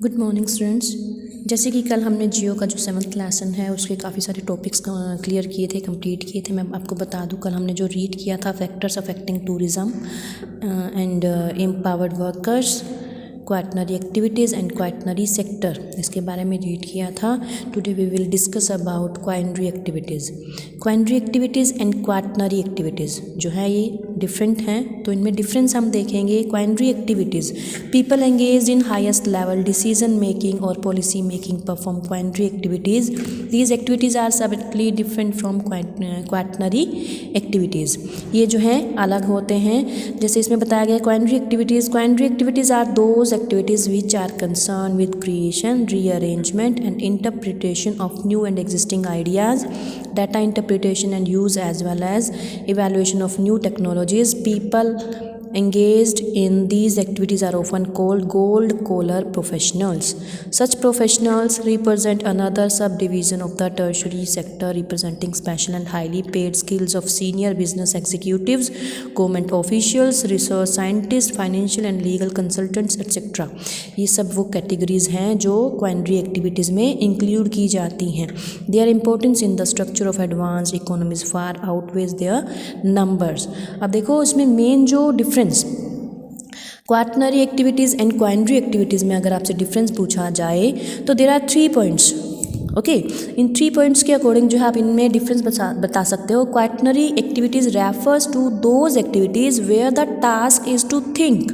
Good morning students. जैसे कि कल हमने जियो का जो 7th लेसन है उसके काफ़ी सारे टॉपिक्स क्लियर किए थे, कंप्लीट किए थे। मैं आपको बता दूं, कल हमने जो रीड किया था factors affecting tourism and empowered workers, quaternary activities and quaternary sector, इसके बारे में रीड किया था। Today we will discuss about quinary activities. Quinary activities and quaternary activities जो है ये डिफरेंट हैं, तो इनमें डिफरेंस हम देखेंगे। Quinary activities, people engage in highest level decision making और policy making perform quinary activities. These activities are subtly different from quaternary activities. ये जो है अलग होते हैं। जैसे इसमें बताया गया quinary activities are those activities which are concerned with creation, rearrangement and interpretation of new and existing ideas, data interpretation and use, as well as evaluation of new technologies. People engaged in these activities are often called gold collar professionals. Such professionals represent another subdivision of the tertiary sector, representing special and highly paid skills of senior business executives, government officials, research scientists, financial and legal consultants, etc. ये सब वो categories हैं जो क्वाइनरी activities में include की जाती हैं। Their importance in the structure of advance economies far outweighs their numbers. अब देखो इसमें मेन जो difference quaternary activities and quinary activities में अगर आपसे डिफरेंस पूछा जाए तो देयर आर 3 पॉइंट्स। ओके, इन 3 पॉइंट्स के अकॉर्डिंग जो है आप इनमें डिफरेंस बता सकते हो। Quaternary activities refers to those activities where the task is to think.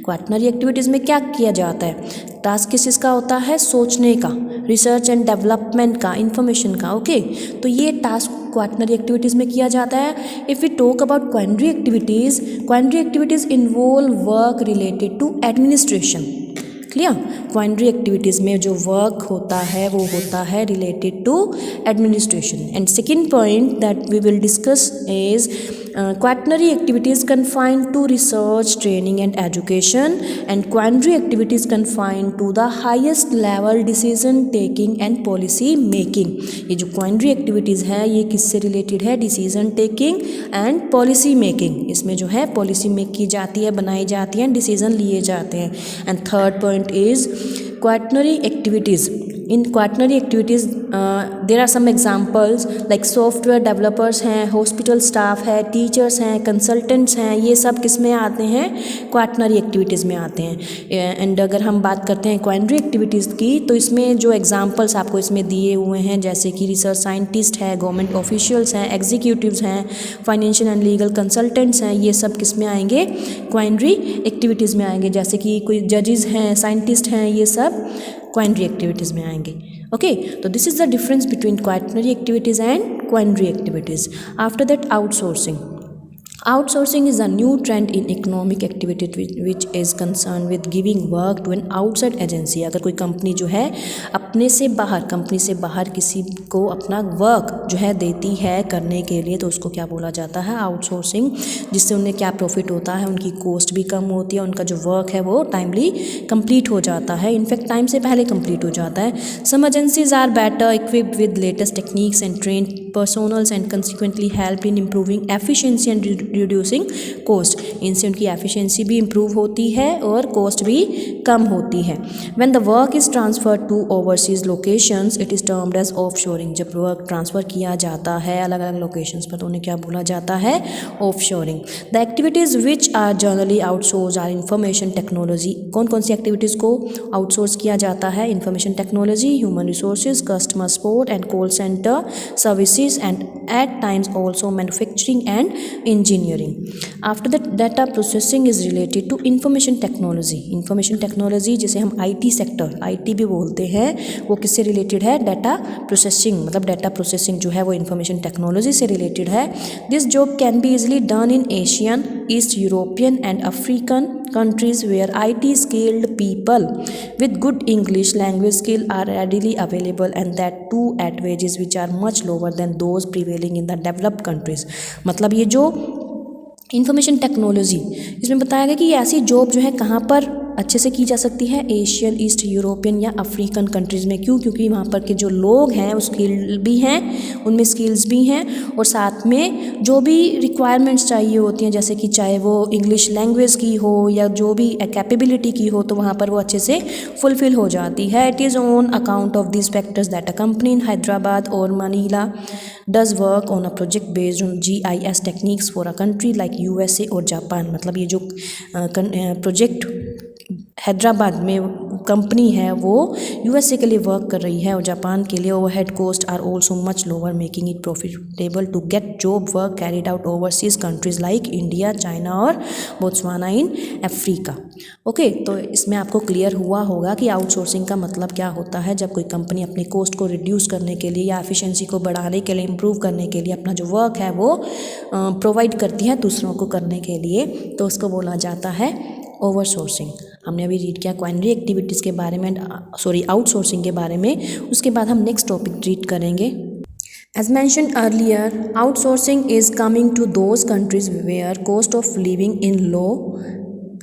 Quaternary activities में क्या किया जाता है? टास्क किस चीज़ का होता है? सोचने का, रिसर्च एंड डेवलपमेंट का, इंफॉर्मेशन का। ओके, तो ये टास्क क्वाटनरी एक्टिविटीज़ में किया जाता है। If we talk about quinary activities involve work related to administration. Clear? Quinary activities में जो वर्क होता है वो होता है related to administration. And second point that we will discuss is quaternary activities confined to research, training and education, and quaternary activities confined to the highest level decision taking and policy making. ये जो quaternary activities है ये किससे related है? Decision taking and policy making. इसमें जो है policy make की जाती है, बनाई जाती है, डिसीजन लिए जाते हैं। And third point is quaternary activities. In quaternary activities there are some examples like software developers हैं, हॉस्पिटल स्टाफ है, टीचर्स हैं, कंसल्टेंट्स हैं। ये सब किस में आते हैं? क्वाटनरी एक्टिविटीज़ में आते हैं। एंड अगर हम बात करते हैं क्वाटनरी एक्टिविटीज़ की तो इसमें जो एग्जांपल्स आपको इसमें दिए हुए हैं जैसे कि रिसर्च साइंटिस्ट है, गवर्नमेंट ऑफिशियल्स हैं, एग्जीक्यूटिव्स हैं, फाइनेंशियल एंड लीगल कंसल्टेंट्स हैं, ये सब किस में आएंगे? क्वाटनरी एक्टिविटीज़ में आएंगे। जैसे कि कोई जजेस हैं, साइंटिस्ट हैं, ये सब क्वाटनरी एक्टिविटीज़ में आएंगे। ओके, तो this is the difference between quaternary activities and quaternary activities. After that outsourcing. Outsourcing is a new trend in economic activity which is concerned with giving work to an outside agency. अगर कोई company जो है अपने से बाहर, company से बाहर किसी को अपना वर्क जो है देती है करने के लिए तो उसको क्या बोला जाता है? आउटसोर्सिंग। जिससे उन्हें क्या प्रॉफिट होता है? उनकी कॉस्ट भी कम होती है, उनका जो वर्क है वो टाइमली कंप्लीट हो जाता है, इनफैक्ट टाइम से पहले कंप्लीट हो जाता है। Some agencies are better equipped with latest techniques and trained personnels and consequently help in improving efficiency and reducing cost. इनसे उनकी एफिशिएंसी भी इम्प्रूव होती है और कॉस्ट भी कम होती है। When the work is transferred to overseas locations it is termed as offshoring. जब वर्क ट्रांसफ़र किया जाता है अलग अलग लोकेशंस पर तो उन्हें क्या बोला जाता है? Offshoring. The activities which are generally outsource are information technology. कौन कौन सी एक्टिविटीज़ को आउटसोर्स किया जाता है? Information technology, human resources, customer support and call centre services, and at times also manufacturing and engineering. After that data processing is related to information technology. Information technology जिसे हम IT sector, IT भी बोलते हैं, वो किससे related है? Data processing. मतलब data processing जो है वो इंफॉर्मेशन टेक्नोलॉजी से रिलेटेड है। This job can be easily done in Asian, east European and African countries where IT skilled people with good English language skill are readily available, and that too at wages which are much lower than those prevailing in the developed countries. मतलब ये जो information technology इसमें बताया गया कि ये ऐसी job जो है कहाँ पर अच्छे से की जा सकती है एशियन, ईस्ट यूरोपियन या अफ्रीकन कंट्रीज़ में। क्यों? क्योंकि वहाँ पर के जो लोग हैं वो स्किल्ड भी हैं, उनमें स्किल्स भी हैं, और साथ में जो भी रिक्वायरमेंट्स चाहिए होती हैं, जैसे कि चाहे वो इंग्लिश लैंग्वेज की हो या जो भी कैपेबिलिटी की हो, तो वहाँ पर वो अच्छे से फुलफ़िल हो जाती है। It is on account of this factors that a company in Hyderabad और Manila does work on a project based on GIS techniques for a country like USA और जापान। मतलब ये जो प्रोजेक्ट हैदराबाद में कंपनी है वो USA के लिए वर्क कर रही है और जापान के लिए। Overhead cost are also much lower, making it profitable to get job work carried out overseas countries like India, China और बोत्सवाना इन अफ्रीका। ओके, तो इसमें आपको क्लियर हुआ होगा कि आउटसोर्सिंग का मतलब क्या होता है। जब कोई कंपनी अपनी कॉस्ट को रिड्यूस करने के लिए या एफिशिएंसी को बढ़ाने के लिए, इम्प्रूव करने के लिए अपना जो वर्क है वो प्रोवाइड करती है दूसरों को करने के लिए, तो उसको बोला जाता है ओवरसोर्सिंग। हमने अभी रीड किया क्वाइनरी एक्टिविटीज़ के बारे में, आउटसोर्सिंग के बारे में। उसके बाद हम नेक्स्ट टॉपिक रीड करेंगे। As mentioned earlier, outsourcing is coming to those countries where cost of living in low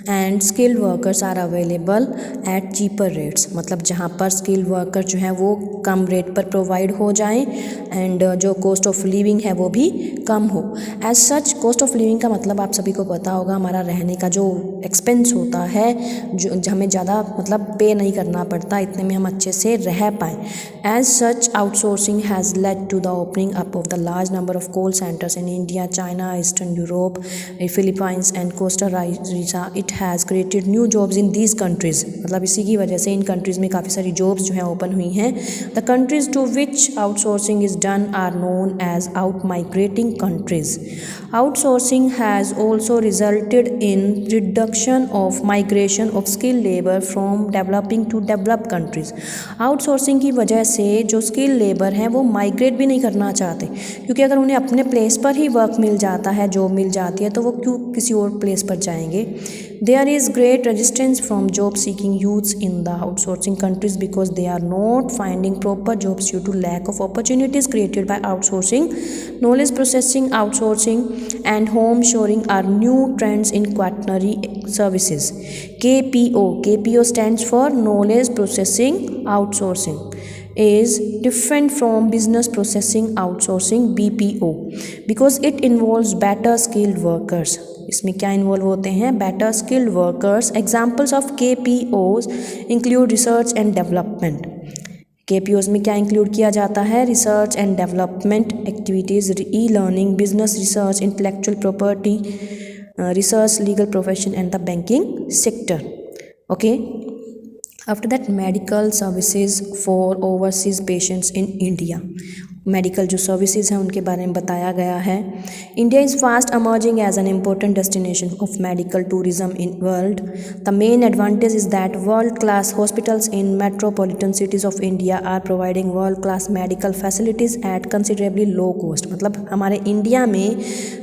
and skilled workers are available at cheaper rates. मतलब जहाँ पर स्किल्ड वर्कर जो हैं वो कम रेट पर प्रोवाइड हो जाएं एंड जो कॉस्ट ऑफ लिविंग है वो भी कम हो। As such cost of living का मतलब आप सभी को पता होगा, हमारा रहने का जो एक्सपेंस होता है, जो हमें ज़्यादा मतलब पे नहीं करना पड़ता, इतने में हम अच्छे से रह पाएँ। As such outsourcing has led to the opening up of the large number of call centres in India, China, Eastern Europe, Philippines and Costa Rica. It has created new jobs in these countries. मतलब इसी की वजह से इन countries में काफ़ी सारी jobs जो हैं ओपन हुई हैं। The countries to which outsourcing is done are known as out migrating countries. Outsourcing has also resulted in reduction of migration of skilled labor from developing to developed countries. Outsourcing की वजह से जो skilled labor हैं वो migrate भी नहीं करना चाहते, क्योंकि अगर उन्हें अपने प्लेस पर ही वर्क मिल जाता है, जॉब मिल जाती है, तो वो क्यों किसी और प्लेस पर जाएंगे। There is great resistance from job seeking youths in the outsourcing countries because they are not finding proper jobs due to lack of opportunities created by outsourcing. Knowledge processing, outsourcing and home shoring are new trends in quaternary services. KPO stands for knowledge processing outsourcing, is different from business processing outsourcing BPO because it involves better skilled workers. इसमें क्या involve होते हैं? Better skilled workers. Examples of KPOs include research and development. KPOs में क्या include किया जाता है? Research and development activities, e learning, business research, intellectual property research, legal profession and the banking sector. Okay, after that medical services for overseas patients in India. Medical जो services हैं उनके बारे में बताया गया है। India is fast emerging as an important destination of medical tourism in world. The main advantage is that world class hospitals in metropolitan cities of India are providing world class medical facilities at considerably low cost. मतलब हमारे India में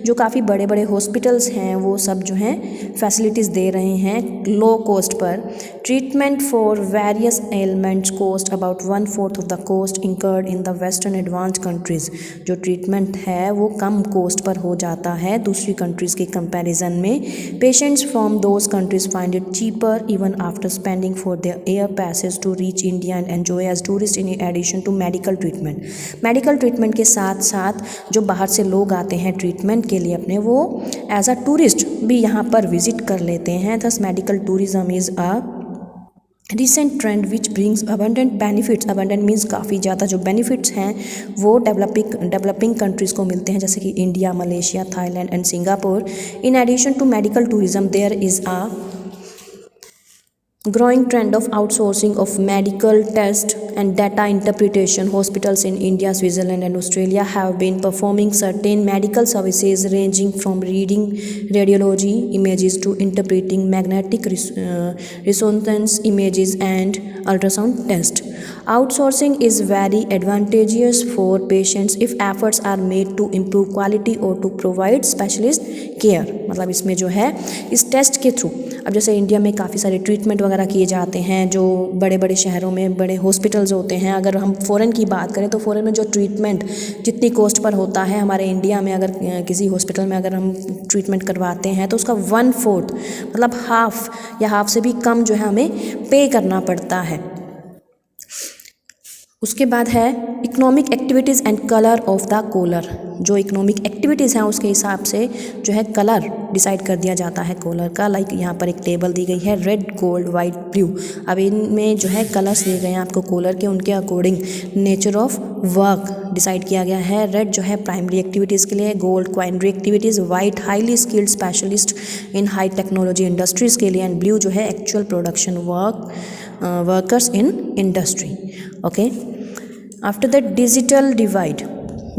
जो काफ़ी बड़े बड़े hospitals हैं वो सब जो हैं फैसिलिटीज़ दे रहे हैं low cost per. Treatment for various elements cost about 1/4 of the cost incurred in the western advance countries. जो ट्रीटमेंट है वो कम कॉस्ट पर हो जाता है दूसरी कंट्रीज़ के कंपैरिजन में। Patients from those countries find it cheaper even after spending for their air passage to reach India and enjoy as tourist in addition to medical treatment. Medical treatment के साथ साथ जो बाहर से लोग आते हैं ट्रीटमेंट के लिए अपने, वो एज अ टूरिस्ट भी यहाँ पर विजिट कर लेते हैं। Thus medical tourism is a recent trend which brings abundant benefits. Abundant means काफ़ी ज़्यादा जो बेनिफिट्स हैं वो डेवलपिंग कंट्रीज़ को मिलते हैं, जैसे कि India, Malaysia, Thailand and Singapore. In addition to medical tourism there is a growing trend of outsourcing of medical test and data interpretation. Hospitals in India, Switzerland and Australia have been performing certain medical services ranging from reading radiology images to interpreting magnetic resonance images and ultrasound test. Outsourcing is very advantageous for patients if efforts are made to improve quality or to provide specialist care. मतलब इसमें जो है इस test के through, अब जैसे India में काफ़ी सारे ट्रीटमेंट वगैरह किए जाते हैं, जो बड़े बड़े शहरों में बड़े हॉस्पिटल्स होते हैं। अगर हम फ़ॉरेन की बात करें तो फ़ॉरेन में जो ट्रीटमेंट जितनी कॉस्ट पर होता है, हमारे इंडिया में अगर किसी हॉस्पिटल में अगर हम ट्रीटमेंट करवाते हैं तो उसका 1/4 मतलब हाफ या हाफ से भी कम जो है हमें पे करना पड़ता है। उसके बाद है economic activities and colour of the collar. जो इकोनॉमिक एक्टिविटीज़ हैं उसके हिसाब से जो है कलर डिसाइड कर दिया जाता है कॉलर का। लाइक यहाँ पर एक टेबल दी गई है, रेड, गोल्ड, वाइट, ब्लू। अब इनमें जो है कलर्स दिए गए हैं आपको कॉलर के, उनके according nature of work decide किया गया है। रेड जो है प्राइमरी एक्टिविटीज़ के लिए, gold quinary activities, white highly skilled specialist in high technology industries के लिए, एंड ब्लू जो है actual production workers in industry. Okay, after that, digital divide.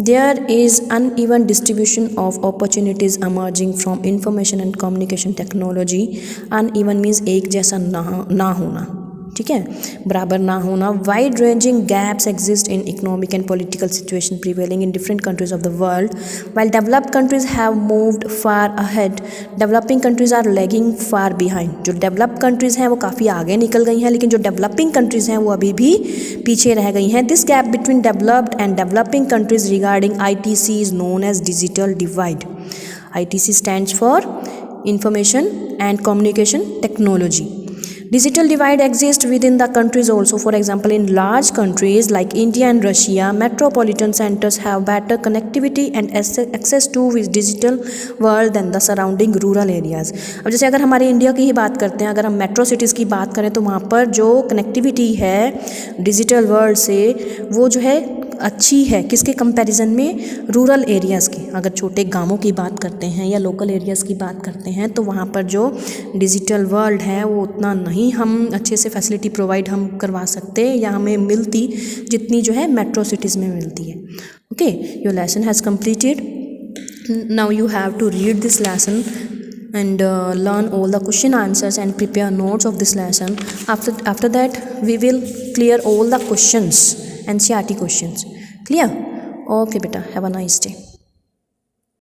There is uneven distribution of opportunities emerging from information and communication technology. Uneven means एक जैसा ना होना, ठीक है, बराबर ना होना। Wide ranging gaps exist in economic and political situation prevailing in different countries of the world. While developed countries have moved far ahead, developing countries are lagging far behind. जो डेवलप्ड कंट्रीज़ हैं वो काफ़ी आगे निकल गई हैं, लेकिन जो डेवलपिंग कंट्रीज़ हैं वो अभी भी पीछे रह गई हैं। This gap between developed and developing countries regarding ITC is known as digital divide. ITC stands for information and communication technology. Digital divide exists within the countries also. For example, in large countries like India and Russia, metropolitan centers have better connectivity and access to with digital world than the surrounding rural areas. अब जैसे अगर हमारे India की ही बात करते हैं, अगर हम मेट्रो सिटीज़ की बात करें तो वहाँ पर जो कनेक्टिविटी है डिजिटल वर्ल्ड से वो जो है अच्छी है। किसके कंपैरिजन में? रूरल एरियाज़ के। अगर छोटे गांवों की बात करते हैं या लोकल एरियाज़ की बात करते हैं तो वहाँ पर जो डिजिटल वर्ल्ड है वो उतना नहीं हम अच्छे से फैसिलिटी प्रोवाइड हम करवा सकते या हमें मिलती जितनी जो है मेट्रो सिटीज़ में मिलती है। Okay, your lesson has completed. Now you have to read this lesson and learn all the question answers and prepare notes of this lesson. After that we will clear all the questions, NCERT questions. Clear? Okay beta, have a nice day.